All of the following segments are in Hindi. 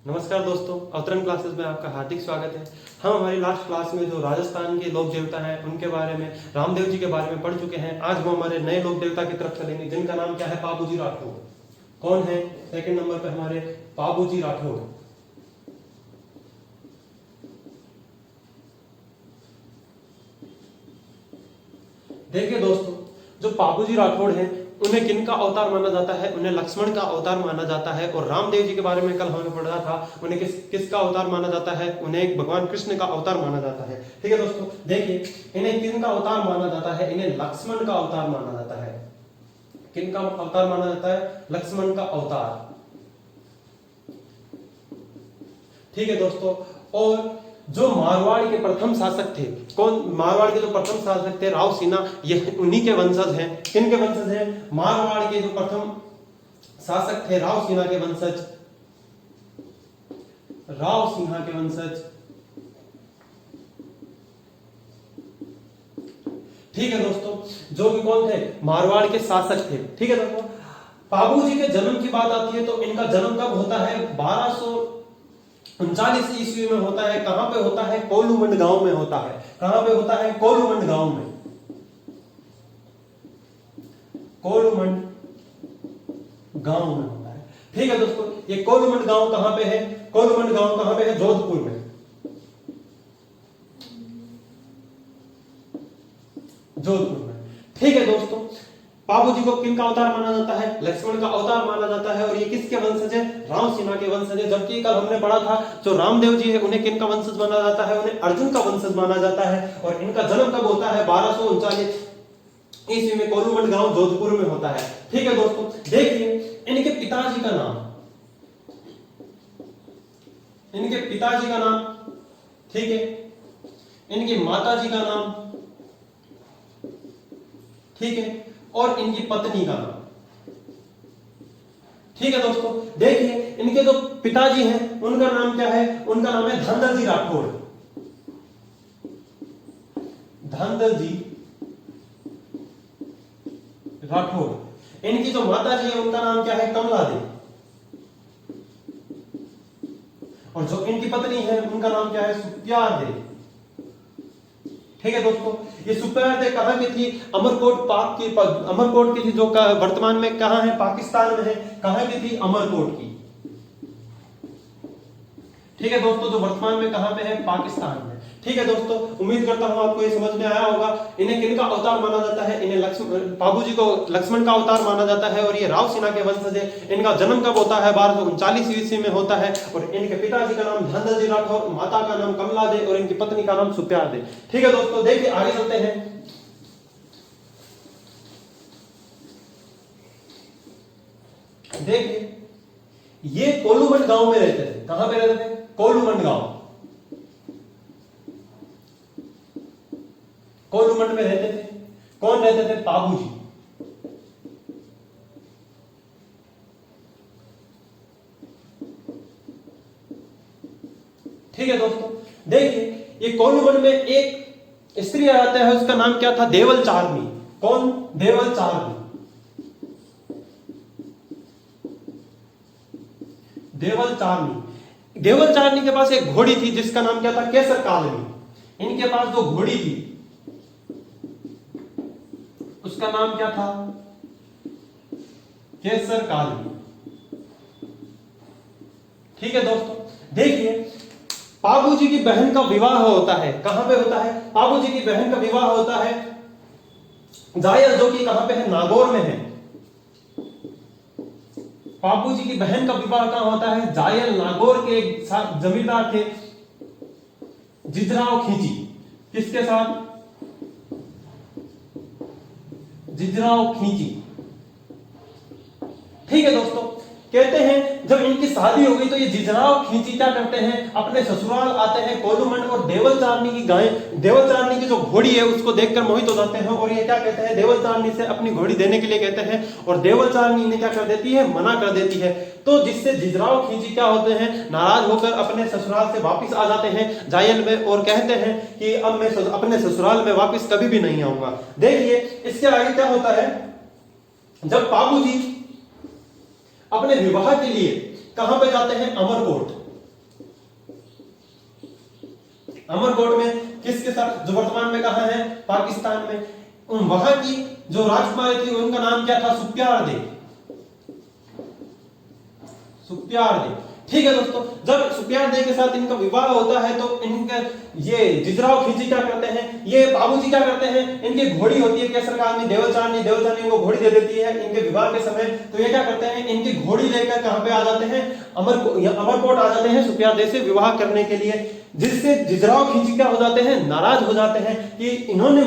नमस्कार दोस्तों, अवतरण क्लासेस में आपका हार्दिक स्वागत है। हम हमारी लास्ट क्लास में जो राजस्थान के लोक देवता हैं उनके बारे में, रामदेव जी के बारे में पढ़ चुके हैं। आज वो हमारे नए लोक देवता की तरफ चलेंगे जिनका नाम क्या है? पाबूजी राठौड़। कौन है? सेकंड नंबर पे हमारे पाबूजी राठौड़। देखिए दोस्तों, जो पाबूजी राठौड़ हैं उन्हें किन का अवतार माना जाता है? उन्हें लक्ष्मण का अवतार माना जाता है। और रामदेव जी के बारे में कल हमने पढ़ा था, उन्हें किसका अवतार माना जाता है? उन्हें भगवान कृष्ण का अवतार माना जाता है। ठीक है दोस्तों, देखिए इन्हें किन का अवतार माना जाता है? इन्हें लक्ष्मण का अवतार माना जाता है। किन का अवतार माना जाता है? लक्ष्मण का अवतार। ठीक है दोस्तों, और जो मारवाड़ के प्रथम शासक थे, कौन? मारवाड़ के जो प्रथम शासक थे राव सिन्हा, ये उन्हीं के वंशज हैं। किन के वंशज हैं? मारवाड़ के जो प्रथम शासक थे राव सिन्हा के वंशज। राव सिन्हा के वंशज। ठीक है दोस्तों, जो कि कौन थे? मारवाड़ के शासक थे। ठीक है दोस्तों, पाबूजी के जन्म की बात आती है तो इनका जन्म कब होता है? 1239 ईस्वी में होता है। कहां पे होता है? कोलूमंड गांव में होता है। कहां पे होता है? कोलूमंड गांव में। कोलूमंड गांव में होता है। ठीक है दोस्तों, ये कोलूमंड गांव कहां पे है? कोलूमंड गांव कहां पे है? जोधपुर में। जोधपुर में। ठीक है दोस्तों, पाबूजी को किन का अवतार माना जाता है? लक्ष्मण का अवतार माना जाता है। और ये किसके वंशज है? राव सिन्हा के वंशज है। जबकि कल हमने पढ़ा था जो रामदेव जी है उन्हें किन का वंशज माना जाता है? उन्हें अर्जुन का वंशज माना जाता है। और इनका जन्म कब होता है? 1239 ईस्वी में कोलूमंड गांव जोधपुर में होता है। ठीक है दोस्तों, देखिए इनके पिताजी का नाम, इनके पिताजी का नाम, ठीक है, इनकी माताजी का नाम, ठीक है, और इनकी पत्नी का नाम। ठीक है दोस्तों, देखिए इनके जो पिताजी हैं उनका नाम क्या है? उनका नाम है धनदल राठौड़। धनदल राठौड़। इनकी जो माताजी है उनका नाम क्या है? कमला देवी। और जो इनकी पत्नी है उनका नाम क्या है? सुप्यार देवी। ठीक है दोस्तों, ये सुप्यार देवी कहां की थी? अमरकोट पाक की, अमरकोट की थी, जो वर्तमान में कहां है? पाकिस्तान में है। कहां की थी? अमरकोट की। ठीक है दोस्तों, जो वर्तमान में कहां पे है? पाकिस्तान में। ठीक है दोस्तों, उम्मीद करता हूं आपको ये समझ में आया होगा। इन्हें किनका अवतार माना जाता है? इन्हें पाबूजी को लक्ष्मण का अवतार माना जाता है। और ये राव सिन्हा के वंशज है। इनका जन्म कब होता है? 1239 ईस्वी में होता है। और इनके पिताजी का नाम धनदल राठौर, माता का नाम कमला दे और इनकी पत्नी का नाम सुप्यार दे। ठीक है दोस्तों, देखिए आगे चलते हैं। देखिए ये कोलूमंड गांव में रहते थे। कहां पे रहते थे? कोलूमंड गांव। कोलूमंड में रहते थे। कौन रहते थे? पाबूजी। ठीक है दोस्तों, देखिए ये कोलूमंड में एक स्त्री आता है, उसका नाम क्या था? देवल चारनी। कौन? देवल चारनी। देवल चारनी। देवल चारनी के पास एक घोड़ी थी जिसका नाम क्या था? केसर कालनी। इनके पास जो घोड़ी थी उसका नाम क्या था? केसर कालनी। ठीक है दोस्तों, देखिए पाबूजी की बहन का विवाह होता है। कहां पे होता है? पाबूजी की बहन का विवाह होता है जायल, जो कि कहां पे है? नागौर में है। पाबूजी की बहन का विवाह कहां होता है? जायल, नागौर के एक जमींदार थे जिजराव खींची। किसके साथ? जिजराव खींची। ठीक है दोस्तों, कहते हैं जब इनकी शादी हो गई तो ये जिजराव खींची क्या करते हैं? अपने ससुराल आते हैं कोलूमंड, और देवल चारनी की गाय, देवल चारनी की जो घोड़ी है उसको देखकर मोहित हो जाते हैं। और ये क्या कहते हैं? देवल चारनी से अपनी घोड़ी देने के लिए कहते हैं। और देवल चारनी इन्हें क्या कर देती है? मना कर देती है। तो जिससे जिजराव खींची क्या होते हैं? नाराज होकर अपने ससुराल से वापिस आ जाते हैं जायल में, और कहते हैं कि अब मैं अपने ससुराल में वापिस कभी भी नहीं आऊंगा। देखिए इसके आगे क्या होता है? जब पाबूजी अपने विवाह के लिए कहां पे जाते हैं? अमरकोट। अमरकोट में किसके साथ, जो वर्तमान में कहां है, पाकिस्तान में, वहां की जो राजकुमारी थी उनका नाम क्या था, सुप्यार दे, सुप्यार दे। ठीक है दोस्तों, जब सुप्यार दे के साथ इनका विवाह होता है तो इनका ये जिजराव खिलजी क्या करते हैं, ये बाबूजी क्या करते हैं, इनकी घोड़ी होती है केसर का आदमी देवचारनी, देवचारनी इनको घोड़ी दे देती है इनके विवाह के समय। तो ये क्या करते हैं, इनकी घोड़ी लेकर कहां पे आ जाते हैं, अमरकोट आ जाते हैं सुप्यार दे से विवाह करने के लिए, जिससे जिजराव खिलजी क्या हो जाते हैं, नाराज हो जाते हैं कि इन्होंने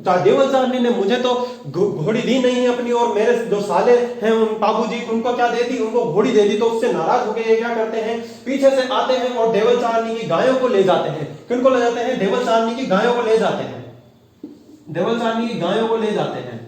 देवचारनी ने मुझे तो घोड़ी दी नहीं है अपनी, और मेरे जो साले हैं उन बाबूजी उनको क्या दे दी, उनको घोड़ी दे दी। तो उससे नाराज होकर ये क्या करते हैं, पीछे से आते हैं और देवचारनी की गायों को ले जाते हैं। किनको ले जाते हैं, देवचारनी की गायों को ले जाते हैं, देवचारनी की गायों को ले जाते हैं।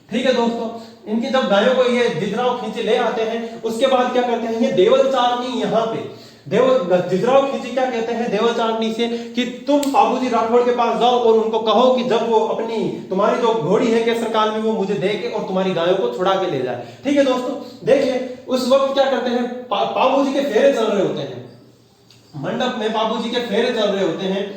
ठीक है दोस्तों, इनकी जब गायों को ये जिजराव खिलजी ले आते हैं, उसके बाद क्या करते हैं, ये देवचारनी यहाँ पे जिजराव खिलजी क्या कहते हैं देवचारनी से कि तुम बाबूजी राठौड़ के पास जाओ और उनको कहो कि जब वो अपनी तुम्हारी जो घोड़ी है केसर काल में वो मुझे दे के और तुम्हारी गायों को छुड़ा के ले जाए। ठीक है दोस्तों, देखिए उस वक्त क्या करते हैं, बाबूजी के फेरे चल रहे होते हैं, मंडप में बाबूजी के फेरे चल रहे होते हैं।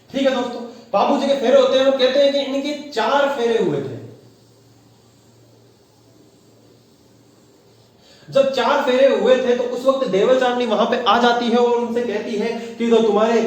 ठीक है दोस्तों, बाबूजी के फेरे होते हैं, वो कहते हैं कि इनके 4 फेरे हुए थे। जब 4 फेरे हुए थे तो उस वक्त देवचारनी वहां पे आ जाती है और उनसे कहती है कि जो तुम्हारे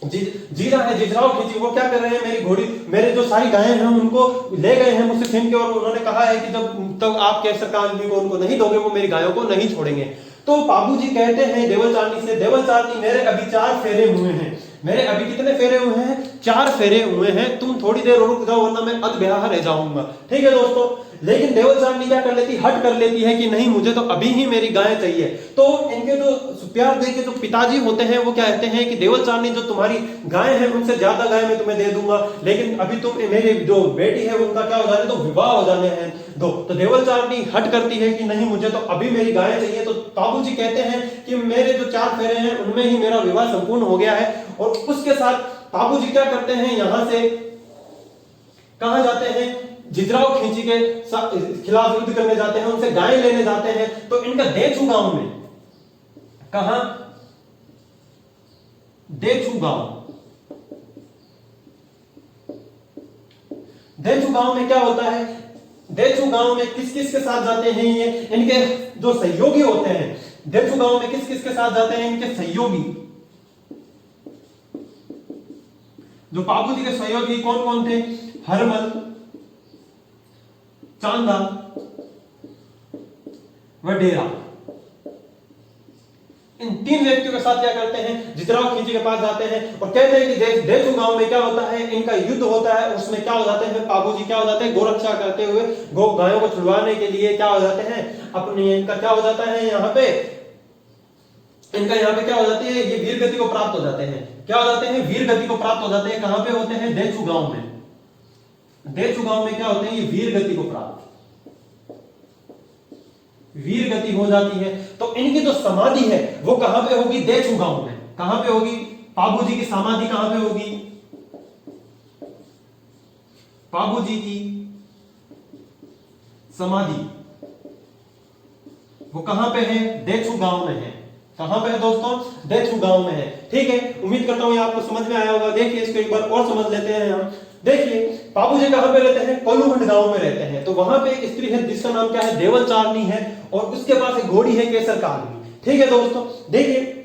जीजा है जिजराव खिलजी वो क्या कर रहे हैं, मेरी घोड़ी, मेरे जो सारी गायें हैं उनको ले गए हैं मुझसे छीन के, और उन्होंने कहा है कि जब तक आप केसर काल को उनको नहीं दोगे वो मेरी गायों को नहीं छोड़ेंगे। तो बाबूजी कहते हैं देवचारनी से, देवचारनी मेरे अभी 4 फेरे हुए हैं, मेरे अभी कितने फेरे हुए हैं, 4 फेरे हुए हैं, तुम थोड़ी देर रुक जाओ वरना मैं अधब्याह रह जाऊंगा। ठीक है दोस्तों, लेकिन देवचारनी क्या कर लेती, हट कर लेती है कि नहीं मुझे तो अभी ही मेरी गाय चाहिए। तो इनके जो सुप्यार दे के जो पिताजी होते हैं वो क्या कहते हैं कि देवचारनी जो तुम्हारी गाय है उनसे ज्यादा गाय मैं तुम्हें दे दूंगा, लेकिन अभी तुम मेरी जो बेटी है उनका क्या हो जाने तो विवाह हो जाने हैं दो। तो देवचारनी हट करती है कि नहीं मुझे तो अभी मेरी गाय चाहिए। तो बाबूजी कहते हैं कि मेरे जो 4 फेरे हैं उनमें ही मेरा विवाह संपूर्ण हो गया है, और उसके साथ बाबूजी क्या करते हैं, यहां से कहां जाते हैं, जिजराव खिलजी के खिलाफ युद्ध करने जाते हैं, उनसे गाय लेने जाते हैं। तो इनका देचू गांव में, कहां, देचू गांव, देचू गांव में क्या होता है, देचू गांव में किस किस के साथ जाते हैं, ये इनके जो सहयोगी होते हैं, देचू गांव में किस किस के साथ जाते हैं, इनके सहयोगी, जो बाबूजी के सहयोगी कौन कौन थे, हरमल, चांदा व डेरा, इन 3 व्यक्तियों के साथ क्या करते हैं, जिजराव खिलजी के पास जाते हैं और कहते हैं कि देचू गांव में क्या होता है, इनका युद्ध होता है, उसमें क्या हो जाते हैं, बाबूजी क्या हो जाते हैं, गोरक्षा करते हुए गायों को छुड़वाने के लिए क्या हो जाते हैं, अपनी इनका क्या हो जाता है, यहाँ पे इनका यहाँ पे क्या हो जाती है, ये वीर गति को प्राप्त हो जाते हैं, क्या हो जाते हैं, वीर गति को प्राप्त हो जाते हैं। कहां पे होते हैं, देचू गांव में, देचू गांव में क्या होते हैं, ये वीर गति को प्राप्त, वीर गति हो जाती है। तो इनकी जो समाधि है वो कहां पे होगी, देचू गांव में। कहां पे होगी, बाबूजी की समाधि कहां पे होगी, बाबूजी की समाधि वो कहां पे है, देचू गांव में है। कहां पे है दोस्तों, देचू गांव में है। ठीक है, उम्मीद करता हूं ये आपको समझ में आया होगा। देखिए इसको एक बार और समझ लेते हैं हम। देखिए बाबूजी कहां पे रहते हैं, कोलूमंड गांव में रहते हैं। तो वहां पे एक स्त्री है जिसका नाम क्या है, देवचारनी है, और उसके पास एक घोड़ी है केसर कालनी। ठीक है दोस्तों, देखिए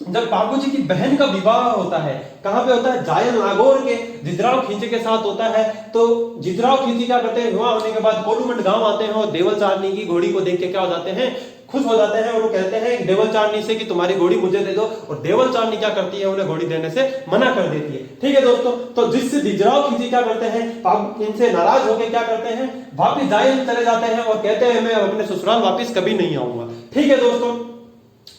जब बाबूजी की बहन का विवाह होता है, कहां पे होता है, जायल नागौर के जिजराव खिलजी के साथ होता है। तो जिजराव खिलजी क्या करते हैं, विवाह होने के बाद कोलूमंड गांव आते हैं और देवचारनी की घोड़ी को देख के क्या हो जाते हैं, खुश हो जाते हैं, और वो कहते हैं देवचारनी से कि तुम्हारी घोड़ी मुझे दे दो, और देवचारनी क्या करती है, उन्हें घोड़ी देने से मना कर देती है। ठीक है दोस्तों, तो जिससे जिजराव खिलजी क्या करते हैं, इनसे नाराज होकर क्या करते हैं, वापिस जायल चले जाते हैं और कहते हैं मैं अपने ससुराल वापिस कभी नहीं आऊंगा। ठीक है दोस्तों,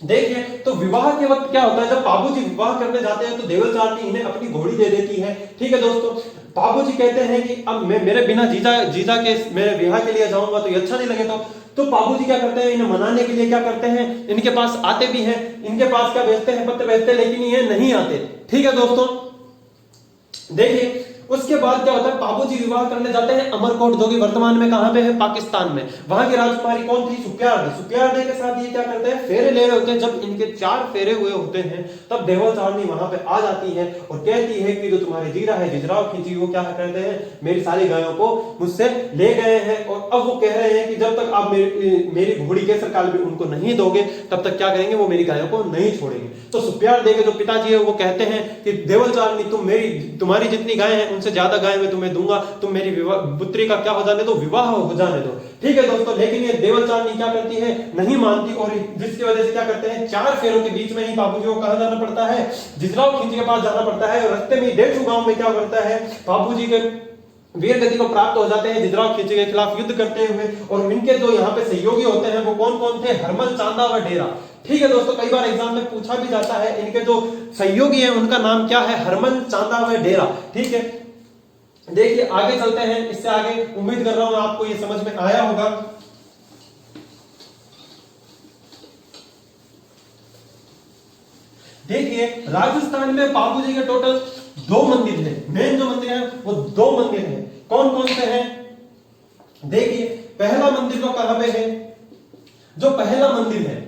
देखिए तो विवाह के वक्त क्या होता है, जब बाबूजी विवाह करने जाते हैं तो देवचारनी इन्हें अपनी घोड़ी दे देती है। ठीक है दोस्तों, बाबूजी कहते हैं कि अब मैं मेरे बिना जीजा के मेरे विवाह के लिए जाऊंगा तो ये अच्छा नहीं लगेगा। तो बाबूजी क्या करते हैं, इन्हें मनाने के लिए क्या करते हैं, इनके पास आते भी हैं, इनके पास क्या भेजते हैं, पत्र भेजते हैं, लेकिन ये नहीं आते। ठीक है दोस्तों, देखिए उसके बाद क्या होता है, बाबूजी विवाह करने जाते हैं अमरकोट, जो कि वर्तमान में कहां पे है, पाकिस्तान में। वहां की राजकुमारी कौन थी, सुप्यार। सुप्यार के साथ ये क्या करते हैं, फेरे ले रहे होते हैं। जब इनके 4 फेरे हुए होते हैं तब देवल चारनी वहां पे आ जाती है और कहती है कि जो तुम्हारे जीरा है, जिजराव खींची, वो क्या करते हैं, मेरी सारी गायों को मुझसे ले गए हैं और अब वो कह रहे हैं कि जब तक आप मेरी घोड़ी केसर काल भी उनको नहीं दोगे तब तक क्या करेंगे, वो मेरी गायों को नहीं छोड़ेंगे। तो सुप्यार के जो पिताजी है वो कहते हैं कि देवल चारनी, तुम्हारी जितनी गाय हैं उनसे ज्यादा गाय मैं तुम्हें दूंगा, तुम मेरी पुत्री का क्या हो जाने दो, विवाह हो जाने दो। ठीक है दोस्तों, लेकिन ये देवल चारनी क्या करती है, नहीं मानती और जिसकी वजह से क्या करते हैं, 4 फेरों के बीच में ही बाबूजी को कहां जाना पड़ता है, जिजराव खींची के पास जाना पड़ता है। और रास्ते में डेढ़ गांव में क्या करता है, बाबूजी के वीर गति को प्राप्त हो जाते हैं जिजराव खींची के खिलाफ युद्ध करते हुए। और इनके जो यहाँ पे सहयोगी होते हैं वो कौन कौन थे, हरमल, चांदा व डेरा। ठीक है दोस्तों, कई बार एग्जाम में पूछा भी जाता है, इनके जो सहयोगी हैं उनका नाम क्या है, हरमल, चांदा व डेरा। ठीक है, देखिए आगे चलते हैं, इससे आगे उम्मीद कर रहा हूं आपको ये समझ में आया होगा। देखिए राजस्थान में बाबूजी के टोटल 2 मंदिर हैं, मेन जो मंदिर है वो 2 मंदिर हैं। कौन कौन से हैं, देखिए पहला मंदिर तो कहां पे है, जो पहला मंदिर है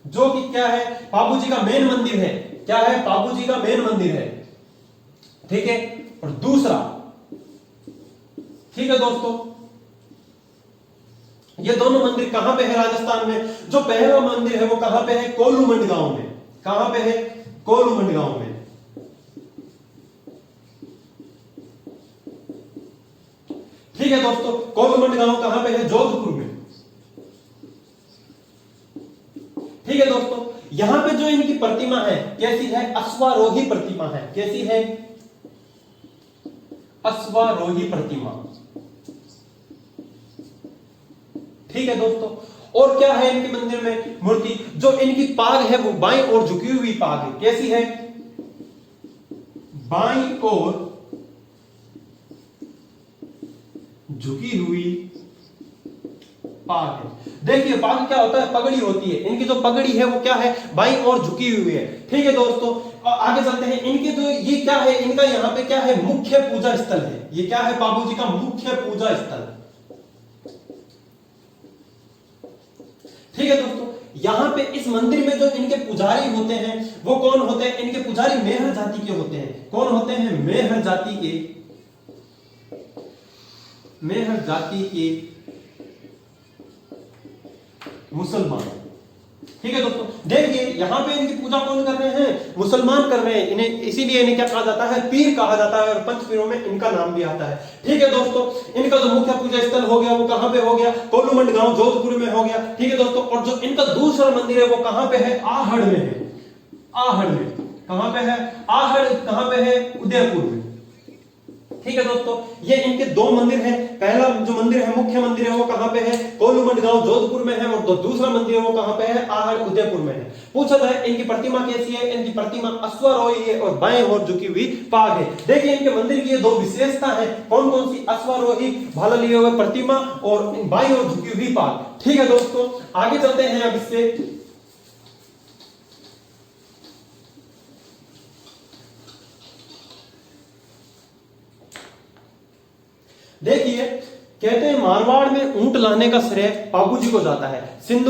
जो कि क्या है, बाबूजी का मेन मंदिर है, क्या है, बाबूजी का मेन मंदिर है। ठीक है, और दूसरा, ठीक है दोस्तों, ये दोनों मंदिर कहां पे है राजस्थान में। जो पहला मंदिर है वो कहां पे है, कोलूमंड गांव में। कहां पे है, कोलूमंड गांव में। ठीक है दोस्तों, कोलूमंड गांव कहां पे है, जोधपुर में। ठीक है दोस्तों, यहां पे जो इनकी प्रतिमा है कैसी है, अश्वारोही प्रतिमा है। कैसी है, अश्वारोही प्रतिमा। ठीक है दोस्तों, और क्या है इनके मंदिर में मूर्ति, जो इनकी पाग है वो बाईं ओर झुकी हुई पाग है। कैसी है, बाईं ओर झुकी हुई पाग है। देखिए पाग क्या होता है, पगड़ी होती है, इनकी जो पगड़ी है वो क्या है, बाईं ओर झुकी हुई है। ठीक है दोस्तों, आगे चलते हैं, इनके जो ये क्या है, इनका यहाँ पे क्या है, मुख्य पूजा स्थल है। ये क्या है, बाबूजी का मुख्य पूजा स्थल। ठीक है दोस्तों, यहां पे इस मंदिर में जो इनके पुजारी होते हैं वो कौन होते हैं, इनके पुजारी मेहर जाति के होते हैं। कौन होते हैं, मेहर जाति के, मेहर जाति के मुसलमान। ठीक है दोस्तों, देखिए यहां पे इनकी पूजा कौन कर रहे हैं, मुसलमान कर रहे हैं। इन्हें इसीलिए इन्हें क्या कहा जाता है, पीर कहा जाता है, और पंच पीरों में इनका नाम भी आता है। ठीक है दोस्तों, इनका जो मुख्य पूजा स्थल हो गया वो कहां पे हो गया, कोलूमंड गांव जोधपुर में हो गया। ठीक है दोस्तों, और जो इनका दूसरा मंदिर है वो कहां पे है, आहड़ में है। आहड़ में कहां पे है, आहड़ कहां पे है, उदयपुर में। ठीक है दोस्तों, ये इनके 2 मंदिर हैं। पहला जो मंदिर है, मुख्य मंदिर है, वो कहां पे है, कोलूमंड गांव जोधपुर में है, और जो दूसरा मंदिर है वो कहां पे है, आहड़ उदयपुर में है। पूछा जाए इनकी प्रतिमा कैसी है, इनकी प्रतिमा अश्वारोही है और बाएं ओर झुकी हुई पाग है। देखिए इनके मंदिर की ये 2 विशेषता है, कौन कौन सी, अश्वारोही भाला लिए हुए प्रतिमा और बाएं ओर झुकी हुई पाग। ठीक है दोस्तों, आगे चलते हैं अब इससे। देखिए कहते हैं मारवाड़ में ऊंट लाने का श्रेय बाबूजी को जाता है। सिंध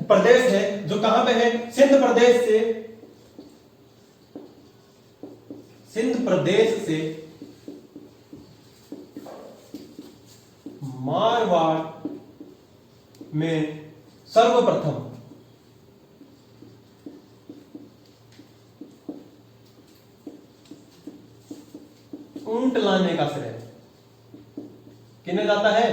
प्रदेश है जो कहां पे है, सिंध प्रदेश से मारवाड़ में सर्वप्रथम ऊंट लाने का श्रेय किन्हें जाता है,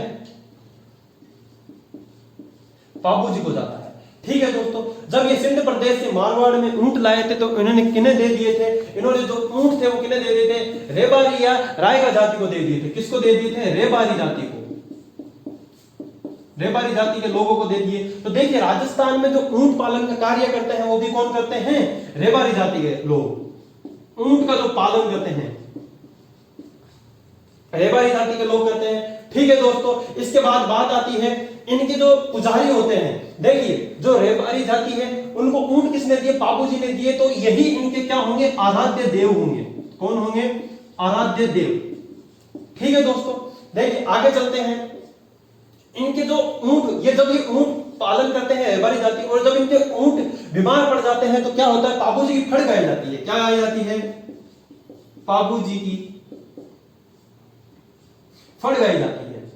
बाबूजी को जाता है। ठीक है दोस्तों, जब ये सिंध प्रदेश से मारवाड़ में ऊंट लाए थे तो इन्होंने किन्हें दे दिए थे, इन्होंने जो ऊंट थे वो किन्हें दे दिए थे, रेबारी या रायका जाति को दे दिए थे। किसको दे दिए थे, रेबारी जाति को, रेबारी जाति के लोगों को दे दिए। तो देखिए राजस्थान में जो ऊंट पालन का कार्य करते हैं वो भी कौन करते हैं, रेबारी जाति के लोग। ऊंट का जो पालन करते हैं रेबारी जाति के लोग करते हैं। ठीक है दोस्तों, इसके बाद बात आती है इनके जो पुजारी होते हैं। देखिए जो रेबारी जाति है उनको ऊंट किसने दिए, बाबूजी ने दिए, तो यही इनके क्या होंगे, आराध्य देव होंगे। कौन होंगे, आराध्य देव। ठीक है दोस्तों, देखिए आगे चलते हैं। इनके जो ऊंट, ये जब ये ऊंट पालन करते हैं रेबारी जाति, और जब इनके ऊंट बीमार पड़ जाते हैं तो क्या होता है, पाबू जी की फड़ गाई जाती है। क्या गाई जाती है, पाबू जी की फड़ गाई जाती है,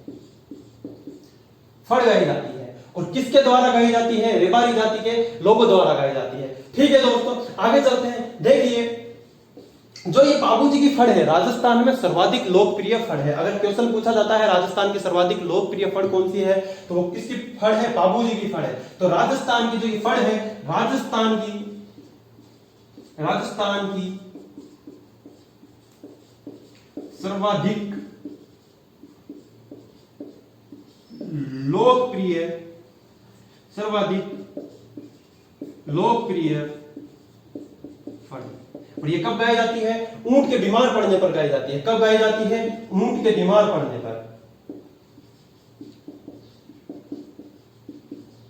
फड़ गाई जाती है। और किसके द्वारा गाई जाती है, रेबारी जाति के लोगों द्वारा गाई जाती है। ठीक है दोस्तों, आगे चलते हैं। देखिए जो ये पाबू जी की फड़ है, राजस्थान में सर्वाधिक लोकप्रिय फड़ है। अगर क्वेश्चन पूछा जाता है राजस्थान की सर्वाधिक लोकप्रिय फड़ कौन सी है, तो वो किसकी फड़ है, पाबू जी की फड़ है। तो राजस्थान की जो ये फड़ है, राजस्थान की सर्वाधिक लोकप्रिय फड़। और ये कब गाई जाती है, ऊंट के बीमार पड़ने पर गाई जाती है। कब गाई जाती है, ऊंट के बीमार पड़ने पर।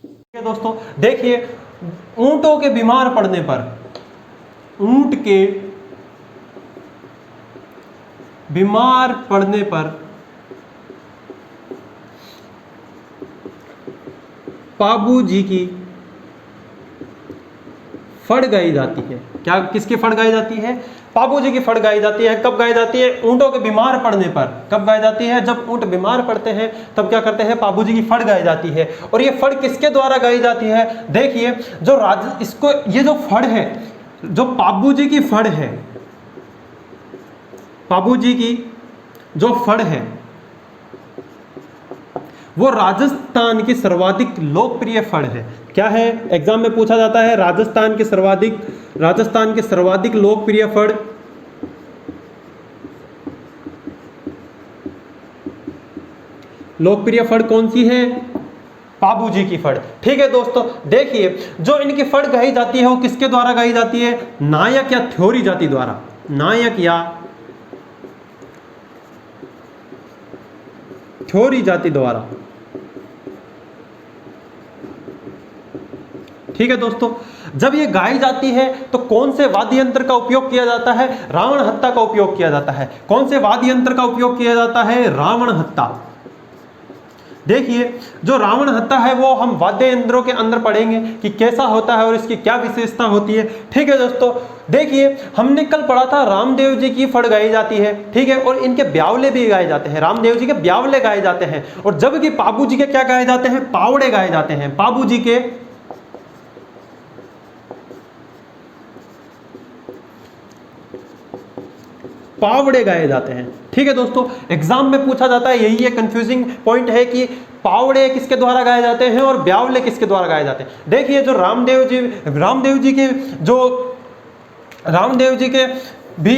ठीक है दोस्तों, देखिए ऊंटों के बीमार पड़ने पर, ऊंट के बीमार पड़ने पर पाबू जी की फड़ गाई जाती है। क्या, किसकी फड़ गाई जाती है, पाबू जी की फड़ गाई जाती है। कब गाई जाती है, ऊंटों के बीमार पड़ने पर। कब गाई जाती है, जब ऊंट बीमार पड़ते हैं तब क्या करते हैं, पाबू जी की फड़ गाई जाती है। और ये फड़ किसके द्वारा गाई जाती है, देखिए जो इसको, ये जो फड़ है, जो पाबू जी की फड़ है, पाबू जी की जो फड़ है वो राजस्थान की सर्वाधिक लोकप्रिय फड़ है। क्या है, एग्जाम में पूछा जाता है राजस्थान की सर्वाधिक लोकप्रिय फड़, लोकप्रिय फड़ कौन सी है, पाबू जी की फड़। ठीक है दोस्तों, देखिए जो इनकी फड़ गाई जाती है वो किसके द्वारा गाई जाती है, नायक या थ्योरी जाति द्वारा। नायक या थ्योरी जाति द्वारा। ठीक है दोस्तों, जब ये गाई जाती है तो कौन से वाद्य यंत्र का उपयोग किया जाता है, रावण हत्ता का उपयोग किया जाता है। कौन से वाद्य यंत्र का उपयोग किया जाता है, रावण हत्ता। देखिए जो रावण हत्ता है वो हम वाद्य यंत्रों के अंदर पढ़ेंगे कि कैसा होता है और इसकी क्या विशेषता होती है। ठीक है दोस्तों, देखिए हमने कल पढ़ा था रामदेव जी की फड़ गाई जाती है। ठीक है, और इनके ब्यावले भी गाए जाते हैं, रामदेव जी के ब्यावले गाए जाते हैं। और जबकि पाबू जी के क्या गाए जाते हैं, पावड़े गाए जाते हैं। पाबू जी के पावड़े गाए जाते हैं। ठीक है दोस्तों, एग्जाम में पूछा जाता है, यही एक कंफ्यूजिंग पॉइंट है कि पावड़े किसके द्वारा गाए जाते हैं और ब्यावले किसके द्वारा गाए जाते हैं। देखिए जो रामदेव जी के भी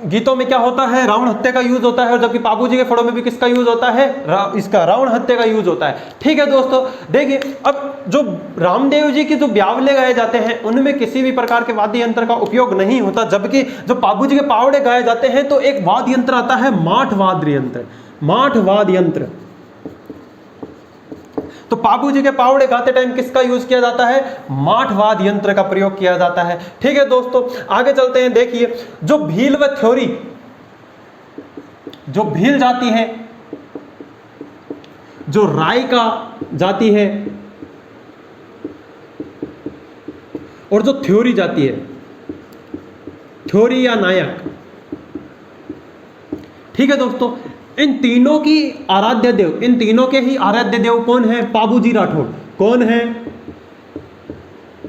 गीतों में क्या होता है, रावण हत्या का यूज होता है। और जबकि पाबू जी के फड़ों में भी किसका यूज होता है, इसका रावण हत्या का यूज होता है। ठीक है दोस्तों, देखिए अब जो रामदेव जी के जो ब्यावले गाए जाते हैं उनमें किसी भी प्रकार के वाद्य यंत्र का उपयोग नहीं होता। जबकि जो पाबू जी के पावड़े गाए जाते हैं तो एक वाद्य यंत्र आता है, माठ वाद्य यंत्र। माठ वाद्य यंत्र। तो पाबू जी के पावड़े गाते टाइम किसका यूज किया जाता है, माठ वाद्य यंत्र का प्रयोग किया जाता है। ठीक है दोस्तों, आगे चलते हैं। देखिए जो भील व थ्योरी, जो भील जाती है, जो राय का जाती है और जो थ्योरी जाती है, थ्योरी या नायक। ठीक है दोस्तों, इन तीनों की आराध्य देव, इन तीनों के ही आराध्य देव कौन है, पाबू जी राठौड़। कौन है,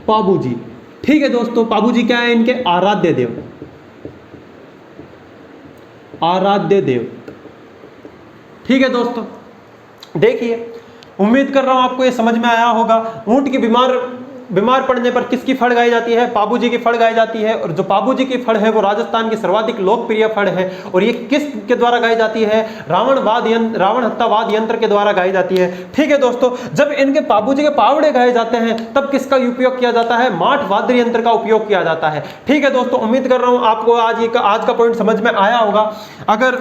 पाबू जी। ठीक है दोस्तों, पाबू जी क्या है, इनके आराध्य देव, आराध्य देव। ठीक है दोस्तों, देखिए उम्मीद कर रहा हूं आपको ये समझ में आया होगा। ऊंट की बीमार पड़ने पर किसकी फड़ गाई जाती है, पाबू जी की फड़ गाई जाती है। और जो पाबू जी की फड़ है वो राजस्थान की सर्वाधिक लोकप्रिय फड़ है। और ये किस के द्वारा गाई जाती है, रावण हत्ता वाद्य यंत्र के द्वारा गाई जाती है। ठीक है दोस्तों, जब इनके पाबू जी के पावड़े गाए जाते हैं तब किसका उपयोग किया जाता है, माठ वाद्य यंत्र का उपयोग किया जाता है। ठीक है दोस्तों, उम्मीद कर रहा हूं आपको आज का पॉइंट समझ में आया होगा। अगर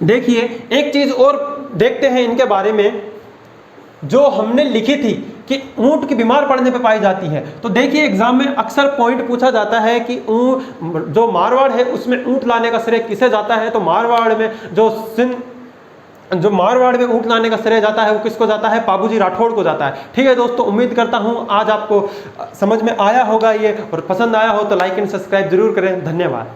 देखिए एक चीज और देखते हैं इनके बारे में, जो हमने लिखी थी कि ऊंट की बीमार पड़ने पे पाई जाती है। तो देखिए एग्जाम में अक्सर पॉइंट पूछा जाता है कि जो मारवाड़ है उसमें ऊंट लाने का श्रेय किसे जाता है, तो मारवाड़ में ऊंट लाने का श्रेय जाता है वो किसको जाता है, पाबूजी राठौड़ को जाता है। ठीक है दोस्तों, उम्मीद करता हूं आज आपको समझ में आया होगा ये, और पसंद आया हो तो लाइक एंड सब्सक्राइब जरूर करें। धन्यवाद।